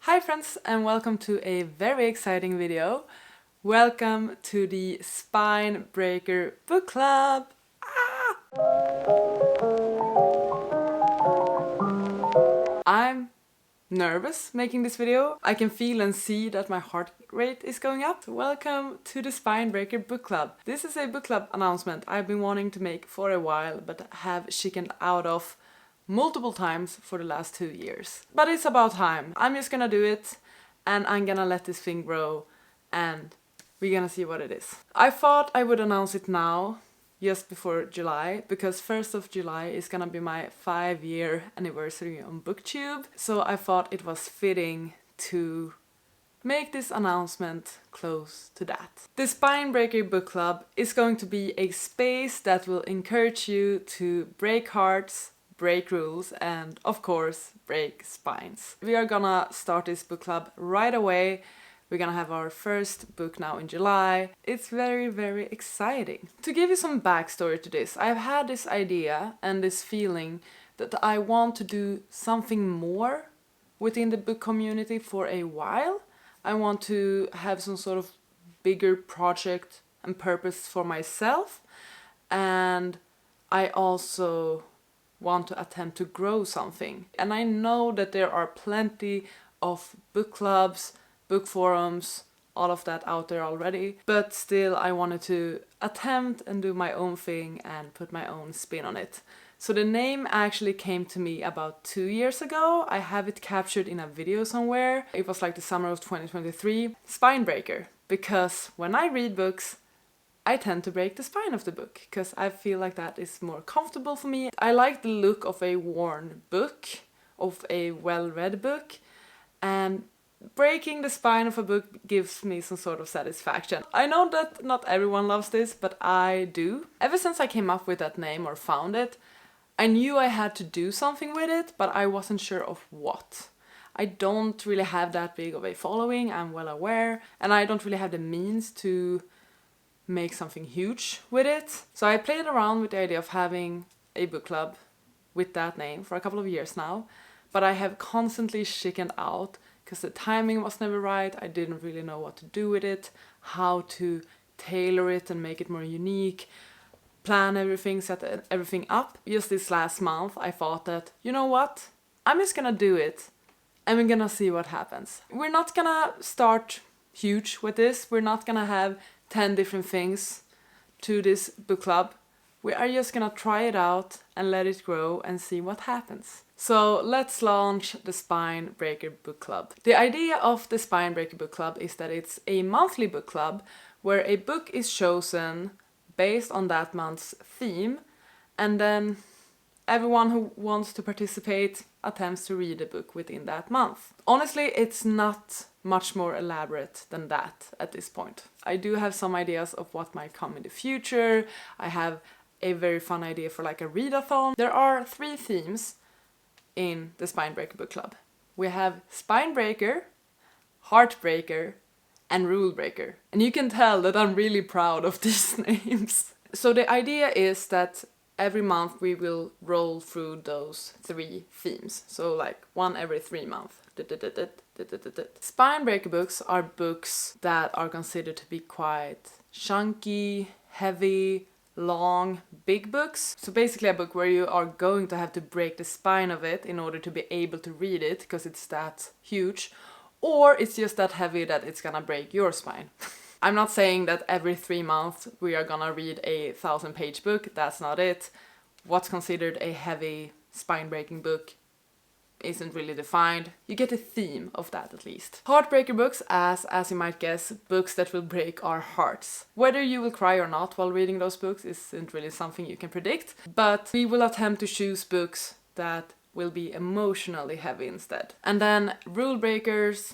Hi friends and welcome to a very exciting video. Welcome to the Spine Breaker Book Club! I'm nervous making this video. I can feel and see that my heart rate is going up. Welcome to the Spine Breaker Book Club. This is a book club announcement I've been wanting to make for a while but have chickened out of multiple times for the last 2 years. But it's about time. I'm just gonna do it and I'm gonna let this thing grow and we're gonna see what it is. I thought I would announce it now, just before July, because 1st of July is gonna be my 5-year anniversary on BookTube. So I thought it was fitting to make this announcement close to that. The Spine Breaker Book Club is going to be a space that will encourage you to break hearts, break rules, and of course break spines. We are gonna start this book club right away. We're gonna have our first book now in July. It's very exciting. To give you some backstory to this, I've had this idea and this feeling that I want to do something more within the book community for a while. I want to have some sort of bigger project and purpose for myself, and I also want to attempt to grow something. And I know that there are plenty of book clubs, book forums, all of that out there already, but still I wanted to attempt and do my own thing and put my own spin on it. So the name actually came to me about 2 years ago. I have it captured in a video somewhere. It was like the summer of 2023. Spine Breaker, because when I read books, I tend to break the spine of the book because I feel like that is more comfortable for me. I like the look of a worn book, of a well-read book, and breaking the spine of a book gives me some sort of satisfaction. I know that not everyone loves this, but I do. Ever since I came up with that name or found it, I knew I had to do something with it, but I wasn't sure of what. I don't really have that big of a following, I'm well aware, and I don't really have the means to make something huge with it. So I played around with the idea of having a book club with that name for a couple of years now, but I have constantly chickened out because the timing was never right. I didn't really know what to do with it, how to tailor it and make it more unique, plan everything, set everything up. Just this last month I thought that, you know what, I'm just gonna do it and we're gonna see what happens. We're not gonna start huge with this. We're not gonna have 10 different things to this book club. We are just gonna try it out and let it grow and see what happens. So let's launch the Spine Breaker Book Club. The idea of the Spine Breaker Book Club is that it's a monthly book club where a book is chosen based on that month's theme, and then everyone who wants to participate attempts to read a book within that month. Honestly, it's not much more elaborate than that at this point. I do have some ideas of what might come in the future. I have a very fun idea for like a readathon. There are 3 themes in the Spine Breaker Book Club. We have Spine Breaker, Heartbreaker, and Rule Breaker. And you can tell that I'm really proud of these names. So the idea is that every month we will roll through those 3 themes. So like one every 3 months. Spine Breaker books are books that are considered to be quite chunky, heavy, long, big books. So basically a book where you are going to have to break the spine of it in order to be able to read it because it's that huge, or it's just that heavy that it's gonna break your spine. I'm not saying that every 3 months we are gonna read a 1,000-page book. That's not it. What's considered a heavy spine-breaking book isn't really defined. You get a theme of that at least. Heartbreaker books, as you might guess, books that will break our hearts. Whether you will cry or not while reading those books isn't really something you can predict, but we will attempt to choose books that will be emotionally heavy instead. And then rule breakers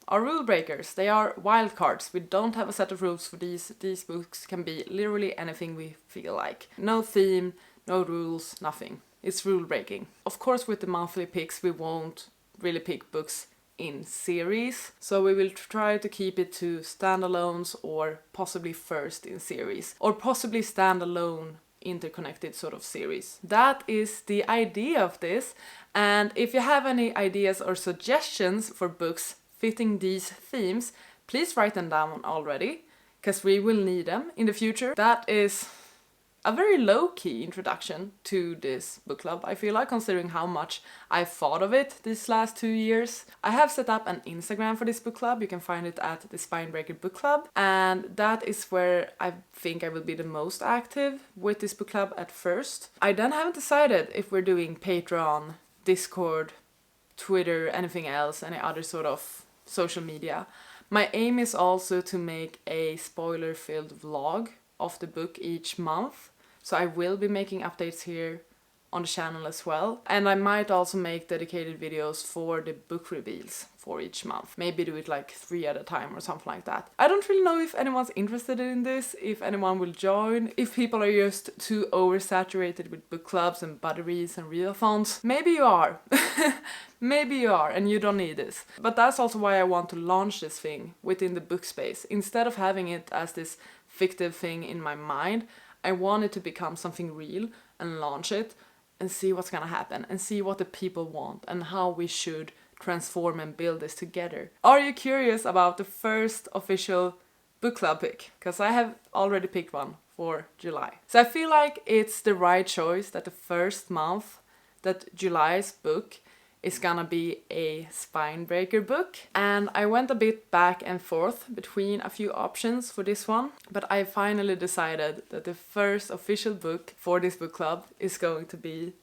are rule breakers. They are wild cards. We don't have a set of rules for these. These books can be literally anything we feel like. No theme, no rules, nothing. It's rule breaking. Of course, with the monthly picks, we won't really pick books in series. So we will try to keep it to standalones or possibly first in series. Or possibly standalone interconnected sort of series. That is the idea of this. And if you have any ideas or suggestions for books fitting these themes, please write them down already, because we will need them in the future. That is a very low-key introduction to this book club, I feel like, considering how much I've thought of it these last 2 years. I have set up an Instagram for this book club. You can find it at the Spinebreaker Book Club, and that is where I think I will be the most active with this book club at first. I then haven't decided if we're doing Patreon, Discord, Twitter, anything else, any other sort of social media. My aim is also to make a spoiler-filled vlog of the book each month. So I will be making updates here on the channel as well. And I might also make dedicated videos for the book reveals for each month. Maybe do it like 3 at a time or something like that. I don't really know if anyone's interested in this, if anyone will join, if people are just too oversaturated with book clubs and buddies and readathons. Maybe you are. Maybe you are and you don't need this. But that's also why I want to launch this thing within the book space. Instead of having it as this fictive thing in my mind, I want it to become something real and launch it and see what's gonna happen and see what the people want and how we should transform and build this together. Are you curious about the first official book club pick? Because I have already picked one for July. So I feel like it's the right choice that the first month that July's book is gonna be a Spinebreaker book. And I went a bit back and forth between a few options for this one, but I finally decided that the first official book for this book club is going to be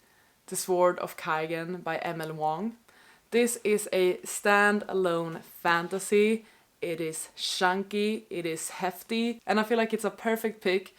The Sword of Kaigen by M.L. Wong. This is a standalone fantasy. It is chunky, it is hefty, and I feel like it's a perfect pick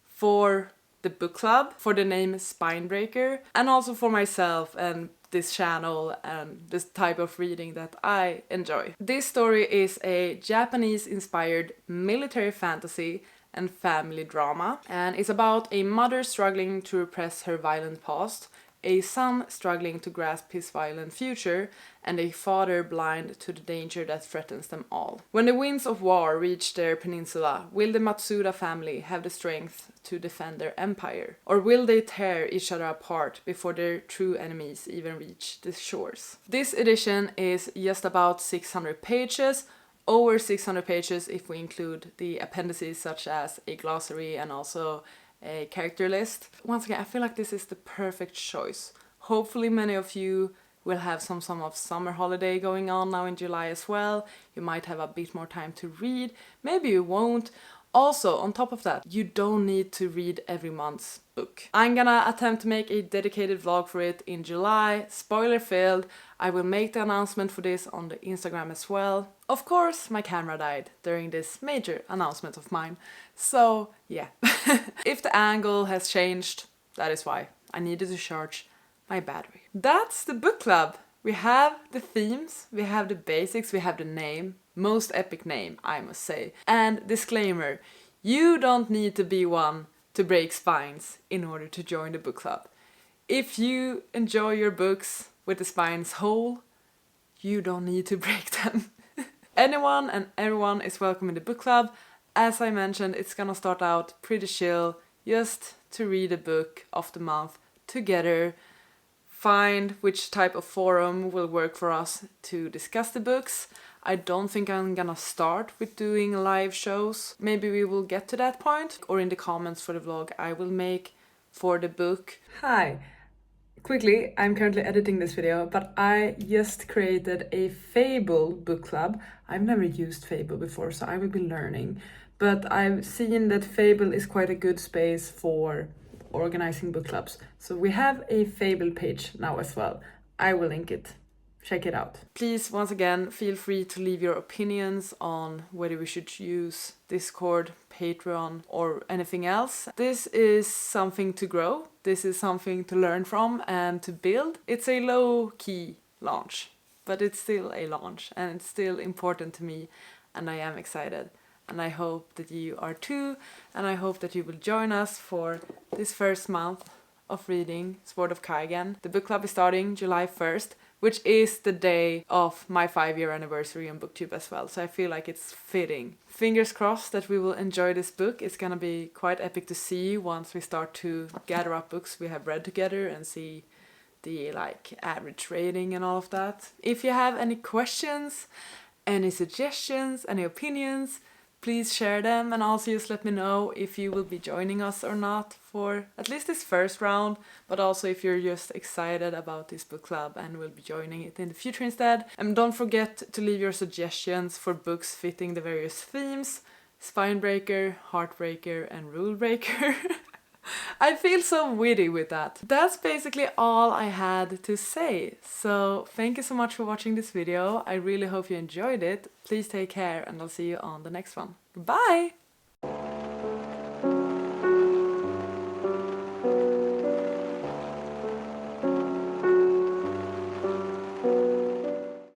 for the book club, for the name Spinebreaker, and also for myself and this channel and this type of reading that I enjoy. This story is a Japanese-inspired military fantasy and family drama, and it's about a mother struggling to repress her violent past, a son struggling to grasp his violent future, and a father blind to the danger that threatens them all. When the winds of war reach their peninsula, will the Matsuda family have the strength to defend their empire? Or will they tear each other apart before their true enemies even reach the shores? This edition is just about 600 pages, over 600 pages if we include the appendices such as a glossary and also a character list. Once again, I feel like this is the perfect choice. Hopefully many of you will have some of summer holiday going on now in July as well. You might have a bit more time to read. Maybe you won't. Also, on top of that, you don't need to read every month's book. I'm gonna attempt to make a dedicated vlog for it in July, spoiler filled. I will make the announcement for this on the Instagram as well. Of course, my camera died during this major announcement of mine. So, yeah. If the angle has changed, that is why. I needed to charge my battery. That's the book club. We have the themes, we have the basics, we have the name. Most epic name, I must say. And disclaimer, you don't need to be one to break spines in order to join the book club. If you enjoy your books with the spines whole, you don't need to break them. Anyone and everyone is welcome in the book club. As I mentioned, it's gonna start out pretty chill, just to read a book of the month together, find which type of forum will work for us to discuss the books. I don't think I'm gonna start with doing live shows. Maybe we will get to that point, or in the comments for the vlog I will make for the book. Hi! Quickly, I'm currently editing this video, but I just created a Fable book club. I've never used Fable before, so I will be learning. But I've seen that Fable is quite a good space for organizing book clubs. So we have a Fable page now as well. I will link it. Check it out. Please, once again, feel free to leave your opinions on whether we should use Discord, Patreon, or anything else. This is something to grow. This is something to learn from and to build. It's a low-key launch, but it's still a launch and it's still important to me, and I am excited. And I hope that you are too, and I hope that you will join us for this first month of reading Sword of Kaigen. The book club is starting July 1st, which is the day of my 5-year anniversary on BookTube as well, so I feel like it's fitting. Fingers crossed that we will enjoy this book. It's gonna be quite epic to see once we start to gather up books we have read together and see the average rating and all of that. If you have any questions, any suggestions, any opinions, please share them, and also just let me know if you will be joining us or not for at least this first round, but also if you're just excited about this book club and will be joining it in the future instead. And don't forget to leave your suggestions for books fitting the various themes: Spinebreaker, Heartbreaker, and Rule Breaker. I feel so witty with that. That's basically all I had to say. So thank you so much for watching this video. I really hope you enjoyed it. Please take care and I'll see you on the next one. Goodbye!